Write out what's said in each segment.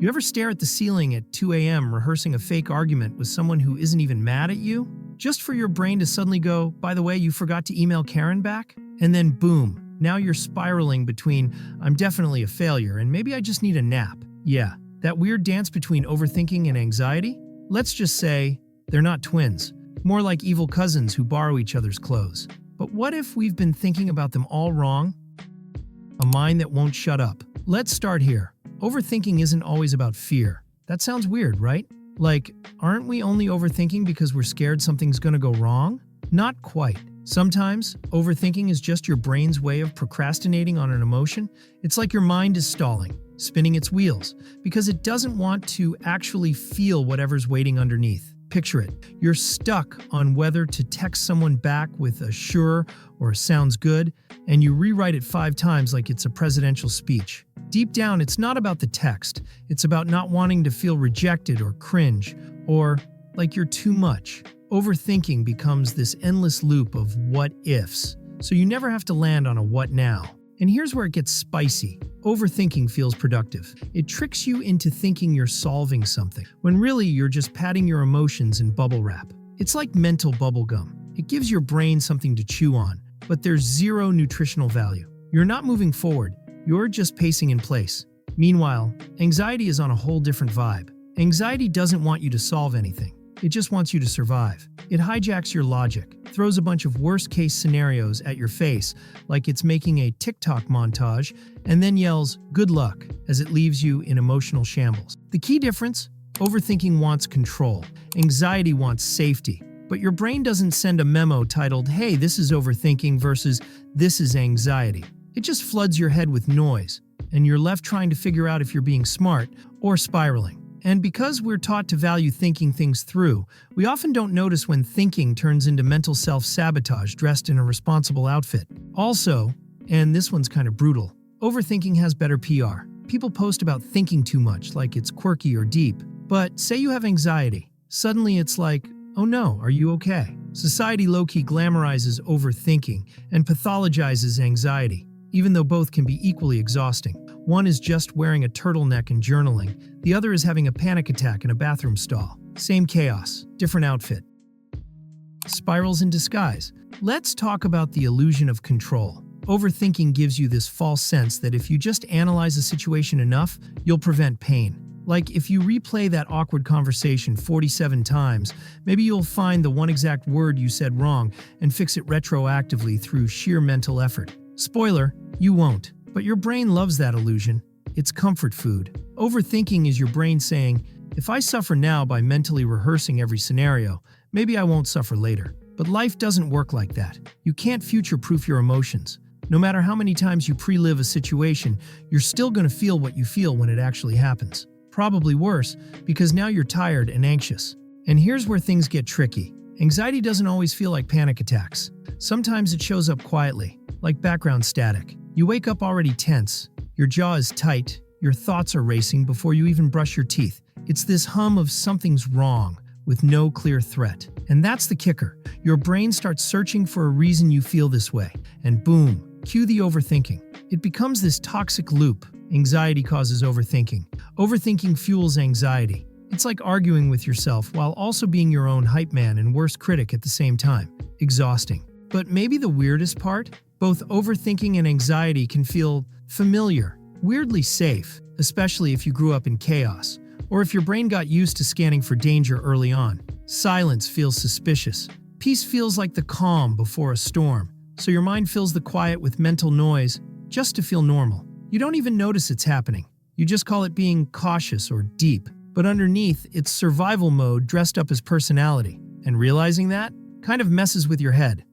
You ever stare at the ceiling at 2 a.m. rehearsing a fake argument with someone who isn't even mad at you? Just for your brain to suddenly go, by the way, you forgot to email Karen back? And then boom, now you're spiraling between, I'm definitely a failure and maybe I just need a nap. Yeah, that weird dance between overthinking and anxiety? Let's just say they're not twins, more like evil cousins who borrow each other's clothes. But what if we've been thinking about them all wrong? A mind that won't shut up. Let's start here. Overthinking isn't always about fear. That sounds weird, right? Like, aren't we only overthinking because we're scared something's gonna go wrong? Not quite. Sometimes, overthinking is just your brain's way of procrastinating on an emotion. It's like your mind is stalling, spinning its wheels, because it doesn't want to actually feel whatever's waiting underneath. Picture it. You're stuck on whether to text someone back with a sure or a sounds good, and you rewrite it 5 times like it's a presidential speech. Deep down, it's not about the text. It's about not wanting to feel rejected or cringe, or like you're too much. Overthinking becomes this endless loop of what-ifs, so you never have to land on a what now. And here's where it gets spicy. Overthinking feels productive. It tricks you into thinking you're solving something, when really you're just padding your emotions in bubble wrap. It's like mental bubble gum. It gives your brain something to chew on, but there's zero nutritional value. You're not moving forward, you're just pacing in place. Meanwhile, anxiety is on a whole different vibe. Anxiety doesn't want you to solve anything. It just wants you to survive. It hijacks your logic, throws a bunch of worst-case scenarios at your face, like it's making a TikTok montage, and then yells, "Good luck," as it leaves you in emotional shambles. The key difference? Overthinking wants control. Anxiety wants safety. But your brain doesn't send a memo titled, "Hey, this is overthinking," versus "This is anxiety." It just floods your head with noise, and you're left trying to figure out if you're being smart or spiraling. And because we're taught to value thinking things through, we often don't notice when thinking turns into mental self-sabotage dressed in a responsible outfit. Also, and this one's kind of brutal, overthinking has better PR. People post about thinking too much, like it's quirky or deep. But say you have anxiety. Suddenly it's like, oh no, are you okay? Society low-key glamorizes overthinking and pathologizes anxiety, even though both can be equally exhausting. One is just wearing a turtleneck and journaling. The other is having a panic attack in a bathroom stall. Same chaos, different outfit. Spirals in disguise. Let's talk about the illusion of control. Overthinking gives you this false sense that if you just analyze a situation enough, you'll prevent pain. Like if you replay that awkward conversation 47 times, maybe you'll find the one exact word you said wrong and fix it retroactively through sheer mental effort. Spoiler, you won't. But your brain loves that illusion. It's comfort food. Overthinking is your brain saying, if I suffer now by mentally rehearsing every scenario, maybe I won't suffer later. But life doesn't work like that. You can't future-proof your emotions. No matter how many times you pre-live a situation, you're still going to feel what you feel when it actually happens. Probably worse, because now you're tired and anxious. And here's where things get tricky. Anxiety doesn't always feel like panic attacks. Sometimes it shows up quietly, like background static. You wake up already tense, your jaw is tight, your thoughts are racing before you even brush your teeth. It's this hum of something's wrong, with no clear threat. And that's the kicker. Your brain starts searching for a reason you feel this way, and boom, cue the overthinking. It becomes this toxic loop. Anxiety causes overthinking. Overthinking fuels anxiety. It's like arguing with yourself while also being your own hype man and worst critic at the same time. Exhausting. But maybe the weirdest part? Both overthinking and anxiety can feel familiar, weirdly safe, especially if you grew up in chaos, or if your brain got used to scanning for danger early on. Silence feels suspicious. Peace feels like the calm before a storm, so your mind fills the quiet with mental noise just to feel normal. You don't even notice it's happening. You just call it being cautious or deep, but underneath, it's survival mode dressed up as personality. And realizing that kind of messes with your head.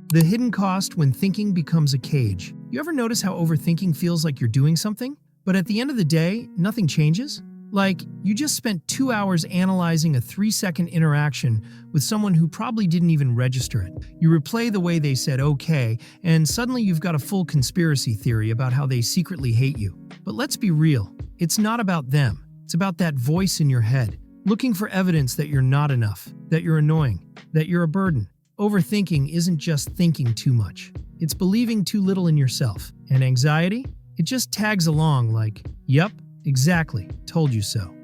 The hidden cost when thinking becomes a cage. You ever notice how overthinking feels like you're doing something? But at the end of the day, nothing changes? Like, you just spent 2 hours analyzing a 3-second interaction with someone who probably didn't even register it. You replay the way they said okay, and suddenly you've got a full conspiracy theory about how they secretly hate you. But let's be real, it's not about them. It's about that voice in your head, looking for evidence that you're not enough, that you're annoying, that you're a burden. Overthinking isn't just thinking too much. It's believing too little in yourself. And anxiety? It just tags along like, yep, Exactly. Told you so.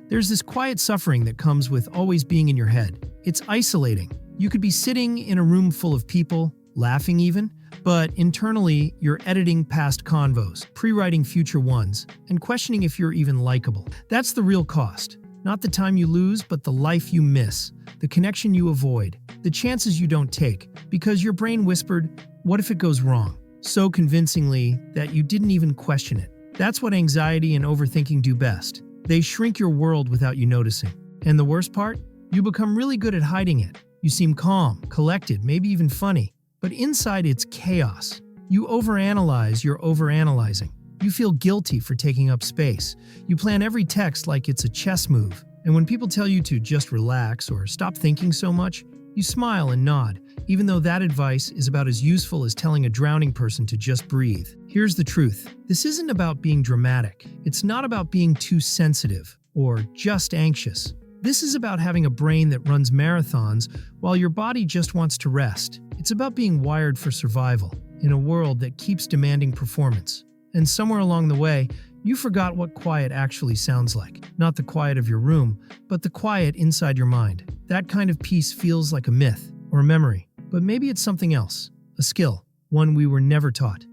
There's this quiet suffering that comes with always being in your head. It's isolating. You could be sitting in a room full of people, laughing even, but internally you're editing past convos, pre-writing future ones, and questioning if you're even likable. That's the real cost. Not the time you lose, but the life you miss, the connection you avoid, the chances you don't take, because your brain whispered, "What if it goes wrong?" so convincingly that you didn't even question it. That's what anxiety and overthinking do best. They shrink your world without you noticing. And the worst part? You become really good at hiding it. You seem calm, collected, maybe even funny. But inside it's chaos. You overanalyze your overanalyzing. You feel guilty for taking up space. You plan every text like it's a chess move. And when people tell you to just relax or stop thinking so much, you smile and nod, even though that advice is about as useful as telling a drowning person to just breathe. Here's the truth. This isn't about being dramatic. It's not about being too sensitive or just anxious. This is about having a brain that runs marathons while your body just wants to rest. It's about being wired for survival in a world that keeps demanding performance. And somewhere along the way, you forgot what quiet actually sounds like. Not the quiet of your room, but the quiet inside your mind. That kind of peace feels like a myth or a memory, but maybe it's something else, a skill, one we were never taught.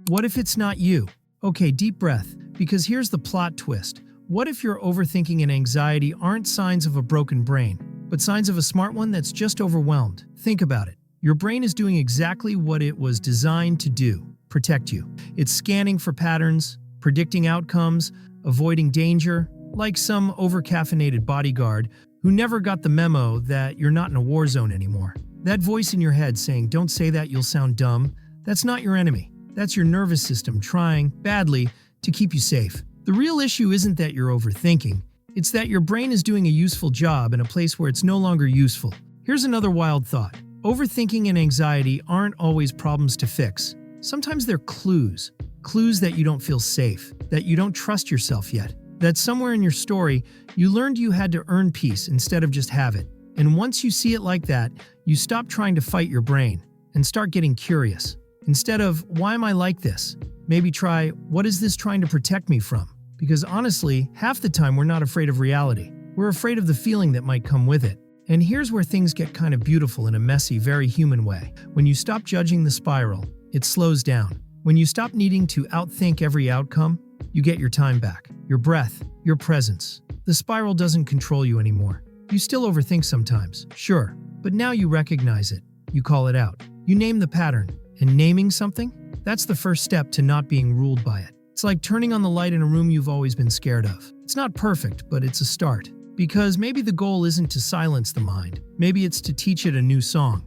What if it's not you? Okay, deep breath, because here's the plot twist. What if your overthinking and anxiety aren't signs of a broken brain, but signs of a smart one that's just overwhelmed? Think about it. Your brain is doing exactly what it was designed to do, protect you. It's scanning for patterns, predicting outcomes, avoiding danger, like some overcaffeinated bodyguard who never got the memo that you're not in a war zone anymore. That voice in your head saying, "Don't say that, you'll sound dumb," that's not your enemy. That's your nervous system trying, badly, to keep you safe. The real issue isn't that you're overthinking. It's that your brain is doing a useful job in a place where it's no longer useful. Here's another wild thought. Overthinking and anxiety aren't always problems to fix. Sometimes they're clues. Clues that you don't feel safe, that you don't trust yourself yet, that somewhere in your story, you learned you had to earn peace instead of just have it. And once you see it like that, you stop trying to fight your brain and start getting curious. Instead of, "Why am I like this?" maybe try, "What is this trying to protect me from?" Because honestly, half the time we're not afraid of reality. We're afraid of the feeling that might come with it. And here's where things get kind of beautiful in a messy, very human way. When you stop judging the spiral, it slows down. When you stop needing to outthink every outcome, you get your time back, your breath, your presence. The spiral doesn't control you anymore. You still overthink sometimes, sure, but now you recognize it. You call it out. You name the pattern. And naming something? That's the first step to not being ruled by it. It's like turning on the light in a room you've always been scared of. It's not perfect, but it's a start. Because maybe the goal isn't to silence the mind. Maybe it's to teach it a new song.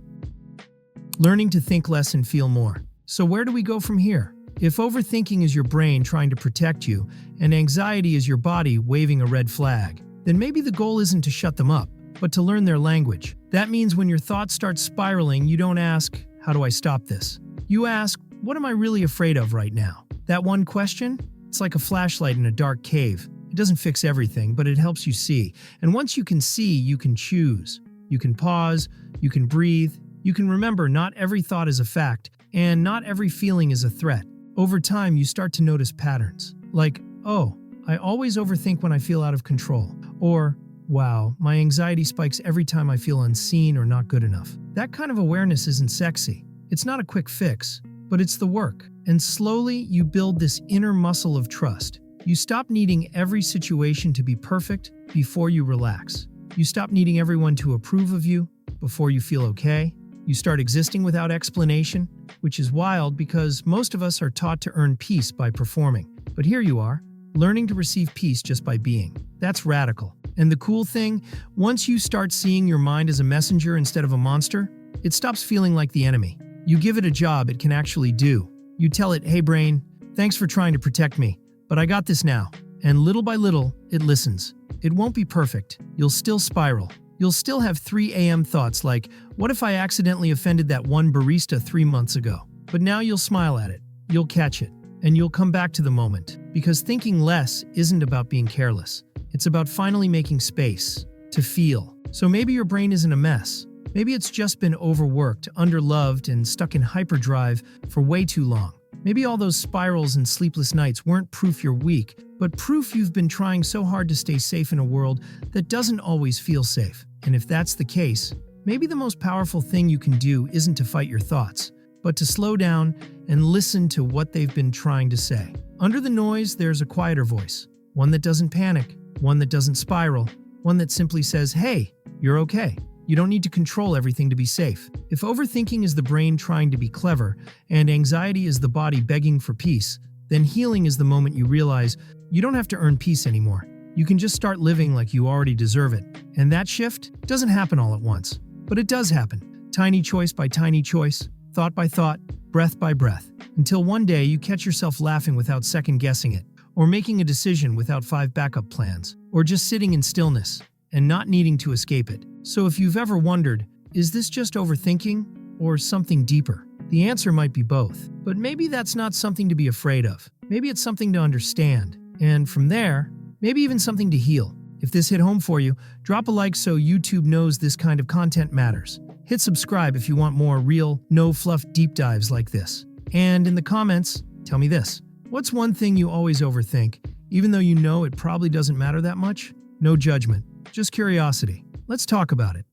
Learning to think less and feel more. So where do we go from here? If overthinking is your brain trying to protect you, and anxiety is your body waving a red flag, then maybe the goal isn't to shut them up, but to learn their language. That means when your thoughts start spiraling, you don't ask, "How do I stop this?" You ask, "What am I really afraid of right now?" That one question? It's like a flashlight in a dark cave. It doesn't fix everything, but it helps you see. And once you can see, you can choose. You can pause, you can breathe, you can remember not every thought is a fact, and not every feeling is a threat. Over time, you start to notice patterns. Like, "Oh, I always overthink when I feel out of control." Or, "Wow, my anxiety spikes every time I feel unseen or not good enough." That kind of awareness isn't sexy. It's not a quick fix, but it's the work. And slowly, you build this inner muscle of trust. You stop needing every situation to be perfect before you relax. You stop needing everyone to approve of you before you feel okay. You start existing without explanation, which is wild because most of us are taught to earn peace by performing. But here you are, learning to receive peace just by being. That's radical. And the cool thing, once you start seeing your mind as a messenger instead of a monster, it stops feeling like the enemy. You give it a job it can actually do. You tell it, "Hey brain, thanks for trying to protect me, but I got this now." And little by little, it listens. It won't be perfect. You'll still spiral. You'll still have 3 a.m. thoughts like, "What if I accidentally offended that one barista 3 months ago?" But now you'll smile at it. You'll catch it. And you'll come back to the moment. Because thinking less isn't about being careless. It's about finally making space to feel. So maybe your brain isn't a mess. Maybe it's just been overworked, underloved, and stuck in hyperdrive for way too long. Maybe all those spirals and sleepless nights weren't proof you're weak, but proof you've been trying so hard to stay safe in a world that doesn't always feel safe. And if that's the case, maybe the most powerful thing you can do isn't to fight your thoughts, but to slow down and listen to what they've been trying to say. Under the noise, there's a quieter voice, one that doesn't panic, one that doesn't spiral, one that simply says, "Hey, you're okay. You don't need to control everything to be safe." If overthinking is the brain trying to be clever and anxiety is the body begging for peace, then healing is the moment you realize you don't have to earn peace anymore. You can just start living like you already deserve it. And that shift doesn't happen all at once, but it does happen. Tiny choice by tiny choice, thought by thought, breath by breath, until one day you catch yourself laughing without second-guessing it, or making a decision without 5 backup plans, or just sitting in stillness and not needing to escape it. So if you've ever wondered, is this just overthinking or something deeper? The answer might be both, but maybe that's not something to be afraid of. Maybe it's something to understand, and from there, maybe even something to heal. If this hit home for you, drop a like so YouTube knows this kind of content matters. Hit subscribe if you want more real, no-fluff deep dives like this. And in the comments, tell me this. What's one thing you always overthink, even though you know it probably doesn't matter that much? No judgment, just curiosity. Let's talk about it.